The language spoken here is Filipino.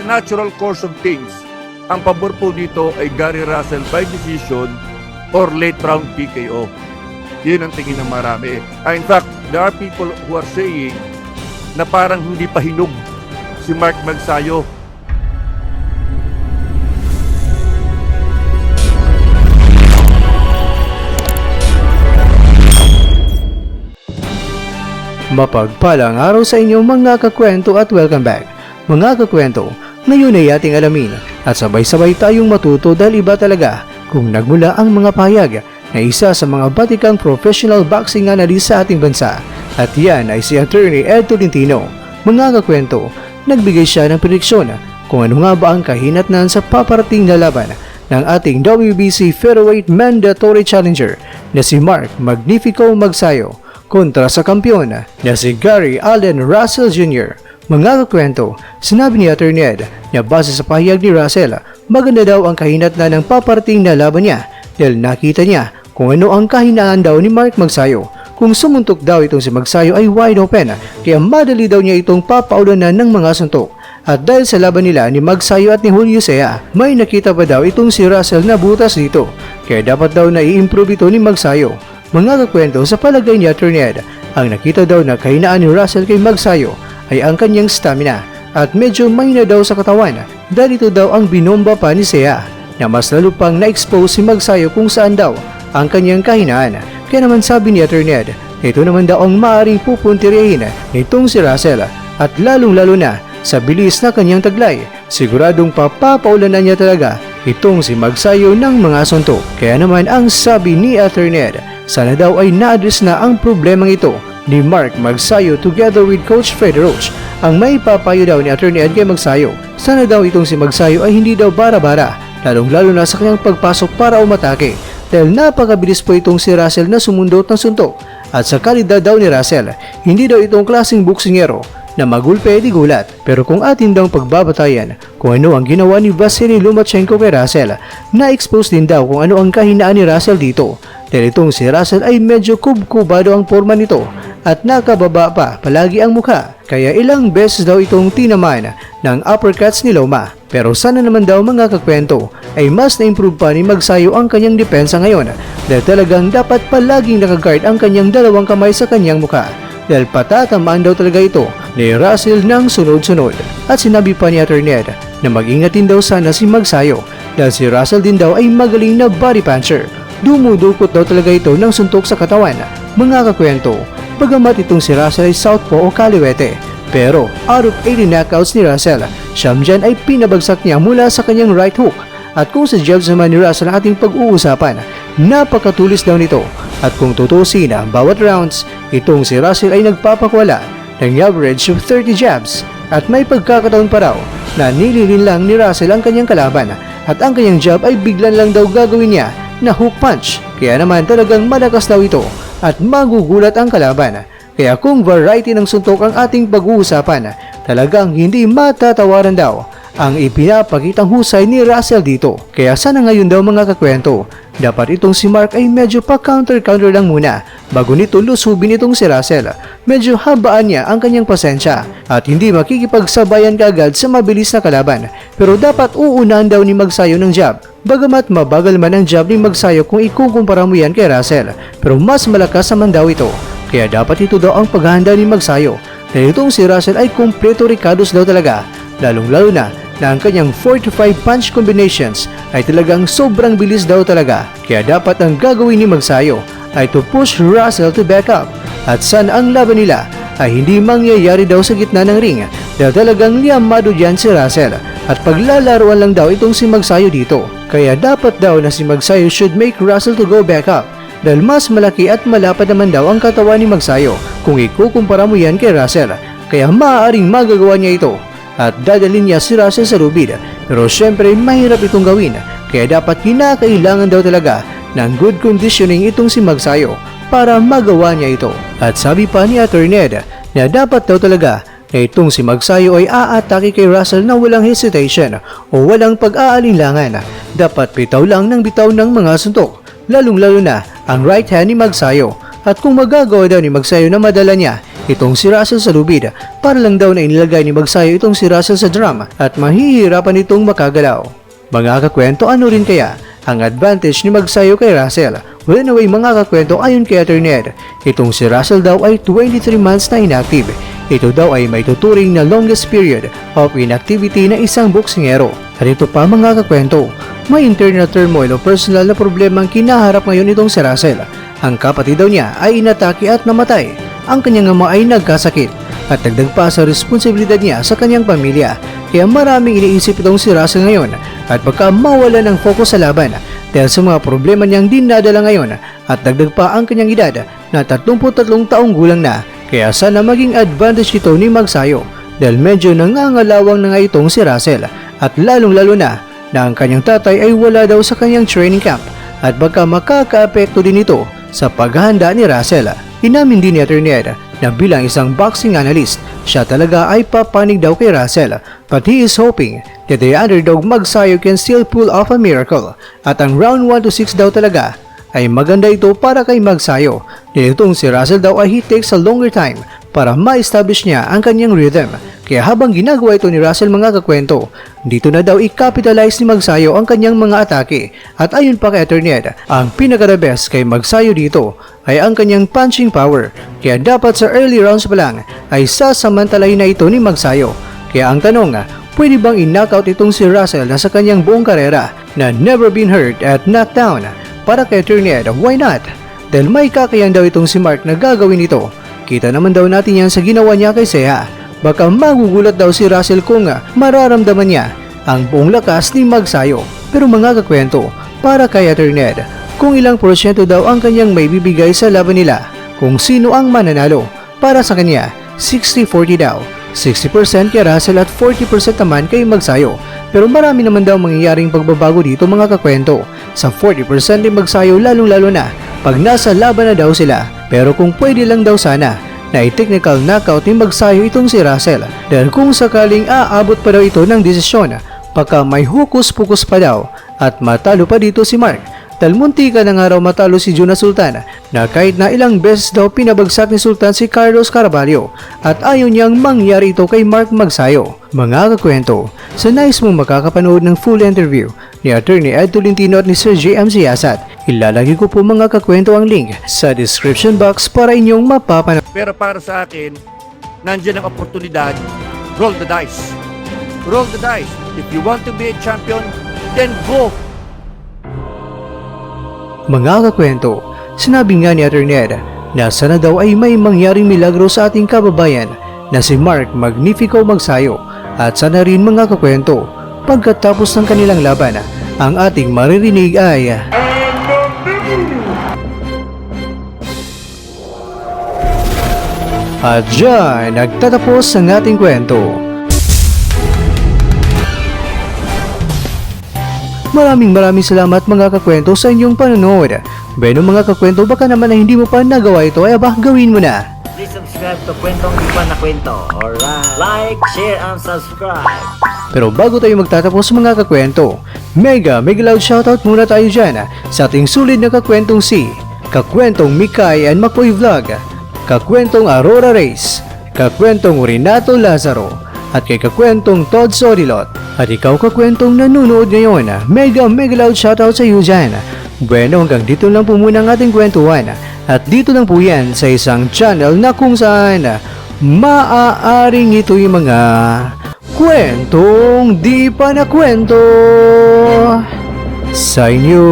the natural course of things, ang pabor po dito ay Gary Russell by decision or late round TKO. Yun ang tingin ng marami. In fact, there are people who are saying na parang hindi pa hinog si Mark Magsayo. Mapagpalang araw sa inyo mga kakwento at welcome back. Mga kakwento, ngayon ay ating alamin at sabay-sabay tayong matuto dahil iba talaga kung nagmula ang mga pahayag na isa sa mga batikang professional boxing analyst sa ating bansa. At yan ay si Attorney Ed Tolentino. Mga kakwento, nagbigay siya ng prediksyon kung ano nga ba ang kahinatnan sa paparating na laban ng ating WBC Featherweight Mandatory Challenger na si Mark Magnifico Magsayo kontra sa kampiyon na si Gary Allen Russell Jr. Mga kakwento, sinabi ni Attorney Ed na base sa pahayag ni Russell, maganda daw ang kahinatnan ng paparating na laban niya dahil nakita niya kung ano ang kahinaan daw ni Mark Magsayo. Kung sumuntok daw itong si Magsayo ay wide open, kaya madali daw niya itong papaulanan ng mga suntok. At dahil sa laban nila ni Magsayo at ni Julio Cea, may nakita pa daw itong si Russell na butas dito, kaya dapat daw na i-improve ito ni Magsayo. Mga kakwento, sa palagay ni Attorney Ed, ang nakita daw na kahinaan ni Russell kay Magsayo ay ang kanyang stamina at medyo mahina daw sa katawan dahil ito daw ang binomba pa ni Cea na mas lalo pang na-expose si Magsayo kung saan daw ang kanyang kahinaan. Kaya naman sabi ni Attorney Ed, ito naman daw ang maaaring pupuntirihin nitong si Russell at lalong-lalo na sa bilis na kanyang taglay. Siguradong papaulanan niya talaga itong si Magsayo ng mga suntok. Kaya naman ang sabi ni Attorney Ed, sana daw ay na-address na ang problemang ito ni Mark Magsayo together with Coach Fred Roach. Ang may papayo daw ni Attorney Ed kay Magsayo, sana daw itong si Magsayo ay hindi daw bara-bara, lalong-lalo na sa kanyang pagpasok para umatake dahil napakabilis po itong si Russell na sumundot ng suntok. At sa kalidad daw ni Russell, hindi daw itong klaseng boksingero na magulpe di gulat. Pero kung atin daw pagbabatayan kung ano ang ginawa ni Vasily Lomachenko kay Russell, na-expose din daw kung ano ang kahinaan ni Russell dito. Dahil itong si Russell ay medyo kubkubado ang forma nito at nakababa pa palagi ang mukha. Kaya ilang beses daw itong tinaman ng uppercuts ni Loma. Pero sana naman daw mga kakwento ay mas na-improve pa ni Magsayo ang kanyang depensa ngayon dahil talagang dapat palaging nakaguard ang kanyang dalawang kamay sa kanyang mukha. Dahil patatamaan daw talaga ito ni Russell ng sunod-sunod. At sinabi pa ni Attorney Ed na mag-ingatin daw sana si Magsayo dahil si Russell din daw ay magaling na body puncher. Dumudukot daw talaga ito ng suntok sa katawan. Mga kakwento, bagamat itong si Russell ay southpaw o kaliwete, pero out of 80 knockouts ni Russell, siyam dyan ay pinabagsak niya mula sa kanyang right hook. At kung sa jabs naman ni Russell ang ating pag-uusapan, napakatulis daw nito. At kung tutusin ang bawat rounds, itong si Russell ay nagpapakwala ng average of 30 jabs. At may pagkakataon pa raw na nililin lang ni Russell ang kanyang kalaban at ang kanyang jab ay biglan lang daw gagawin niya na hook punch. Kaya naman talagang malakas daw ito at magugulat ang kalaban. Kaya kung variety ng suntok ang ating pag-uusapan, talagang hindi matatawaran daw ang ipinapakitang husay ni Russell dito. Kaya sana ngayon daw mga kakwento, dapat itong si Mark ay medyo pa-counter-counter lang muna bago nito lusubin itong si Russell. Medyo habaan niya ang kanyang pasensya at hindi makikipagsabayan kaagad sa mabilis na kalaban. Pero dapat uunahan daw ni Magsayo ng jab. Bagamat mabagal man ang jab ni Magsayo kung ikukumpara mo yan kay Russell, pero mas malakas naman daw ito. Kaya dapat ito daw ang paghahanda ni Magsayo dahil itong si Russell ay kompleto ricados daw talaga, lalong-lalo na ang kanyang 4 to 5 punch combinations ay talagang sobrang bilis daw talaga. Kaya dapat ang gagawin ni Magsayo ay to push Russell to back up. At sana ang laban nila ay hindi mangyayari daw sa gitna ng ring dahil talagang liyamado dyan si Russell at paglalaruan lang daw itong si Magsayo dito. Kaya dapat daw na si Magsayo should make Russell to go back up dahil mas malaki at malapad naman daw ang katawan ni Magsayo kung ikukumpara mo yan kay Russell. Kaya maaaring magagawa niya ito at dadalhin niya si Russell sa lubid. Pero syempre mahirap itong gawin, kaya dapat kinakailangan daw talaga ng good conditioning itong si Magsayo para magawa niya ito. At sabi pa ni Attorney Ed na dapat daw talaga na itong si Magsayo ay aatake kay Russell na walang hesitation o walang pag-aalinlangan. Dapat bitaw lang ng bitaw ng mga suntok, lalong-lalo na ang right hand ni Magsayo. At kung magagawa daw ni Magsayo na madala niya itong si Russell sa lubid para lang daw na inilagay ni Magsayo itong si Russell sa drum at mahihirapan itong makagalaw. Mga kakwento, ano rin kaya ang advantage ni Magsayo kay Russell? Well, anyway mga kakwento, ayon kay Attorney Ed, itong si Russell daw ay 23 months na inactive. Ito daw ay may tuturing na longest period of inactivity na isang boksingero. At ito pa mga kakwento, may internal turmoil o personal na problema ang kinaharap ngayon itong si Russell. Ang kapatid daw niya ay inatake at namatay. Ang kanyang ama ay nagkasakit at dagdag pa sa responsibilidad niya sa kanyang pamilya. Kaya maraming iniisip itong si Russell ngayon at baka mawala ng focus sa laban dahil sa mga problema niyang dinadala ngayon at dagdag pa ang kanyang edad na 33 taong gulang na. Kaya sana maging advantage ito ni Magsayo dahil medyo nangangalawang na nga itong si Russell at lalong-lalo na ang kanyang tatay ay wala daw sa kanyang training camp at baka makaka-apekto din ito sa paghahanda ni Russell. Inamin din ni Attorney Ed na bilang isang boxing analyst, siya talaga ay papanig daw kay Russell but he is hoping that the underdog Magsayo can still pull off a miracle at ang round 1 to 6 daw talaga ay maganda ito para kay Magsayo dahil itong si Russell daw ay he takes a longer time para ma-establish niya ang kanyang rhythm. Kaya habang ginagawa ito ni Russell mga kakwento, dito na daw i-capitalize ni Magsayo ang kanyang mga atake. At ayon pa kay Attorney Ed, ang pinaka-the best kay Magsayo dito ay ang kanyang punching power. Kaya dapat sa early rounds pa lang ay sasamantalahin na ito ni Magsayo. Kaya ang tanong, pwede bang in-knockout itong si Russell na sa kanyang buong karera na never been hurt at knocked down? Para kay Attorney Ed, why not? Dahil may kakayan daw itong si Mark na gagawin ito. Kita naman daw natin yan sa ginawa niya kay Sea. Baka magugulat daw si Russell kung mararamdaman niya ang buong lakas ni Magsayo. Pero mga kakwento, para kay Attorney Ed, kung ilang porsyento daw ang kanyang may bibigay sa laban nila, kung sino ang mananalo, para sa kanya, 60-40 daw. 60% kay Russell at 40% naman kay Magsayo. Pero marami naman daw mangyayaring pagbabago dito mga kakwento. Sa 40% ni Magsayo lalong-lalo na pag nasa laban na daw sila. Pero kung pwede lang daw sana na i-technical knockout ni Magsayo itong si Russell. Dahil kung sakaling aabot pa daw ito ng desisyon, baka may hukus-pukus pa daw at matalo pa dito si Mark. Dahil muntika na nga raw matalo si Jonas Sultan na kahit na ilang beses daw pinabagsak ni Sultan si Carlos Carvalho at ayaw niyang mangyari ito kay Mark Magsayo. Mga kakwento, sa nais mong makakapanood ng full interview ni Attorney Ed Tolentino at ni Sir J.M. Siasat, ilalagay ko po mga kakwento ang link sa description box para inyong mapapanood. Pero para sa akin, nandiyan ang oportunidad. Roll the dice. Roll the dice. If you want to be a champion, then go. Mga kakwento, sinabi nga ni Attorney Ed na sana daw ay may mangyaring milagro sa ating kababayan na si Mark Magnifico Magsayo at sana rin mga kakwento, pagkatapos ng kanilang laban, ang ating maririnig ay at dyan, nagtatapos ang ating kwento. Maraming salamat mga kakwento sa inyong panonood. Bueno mga kakwento, baka naman na hindi mo pa nagawa ito ay gawin mo na. Please subscribe to Kwentong Di Pa Na Kwento. Alright. Like, share, and subscribe. Pero bago tayo magtatapos mga kakwento, mega loud shoutout muna tayo dyan sa ating sulit na kakwentong si Kakwentong Mikay and Makoy Vlog, Kakwentong Aurora Reyes, Kakwentong Renato Lazaro, at kay Kakwentong Todd Sorilot. At ikaw kakwentong nanonood ngayon, mega loud shoutout sa iyo dyan. Bueno, hanggang dito lang po muna ang ating kwentuhan. At dito lang po yan sa isang channel na kung saan maaaring ito yung mga kwentong di pa na kwento sa inyo.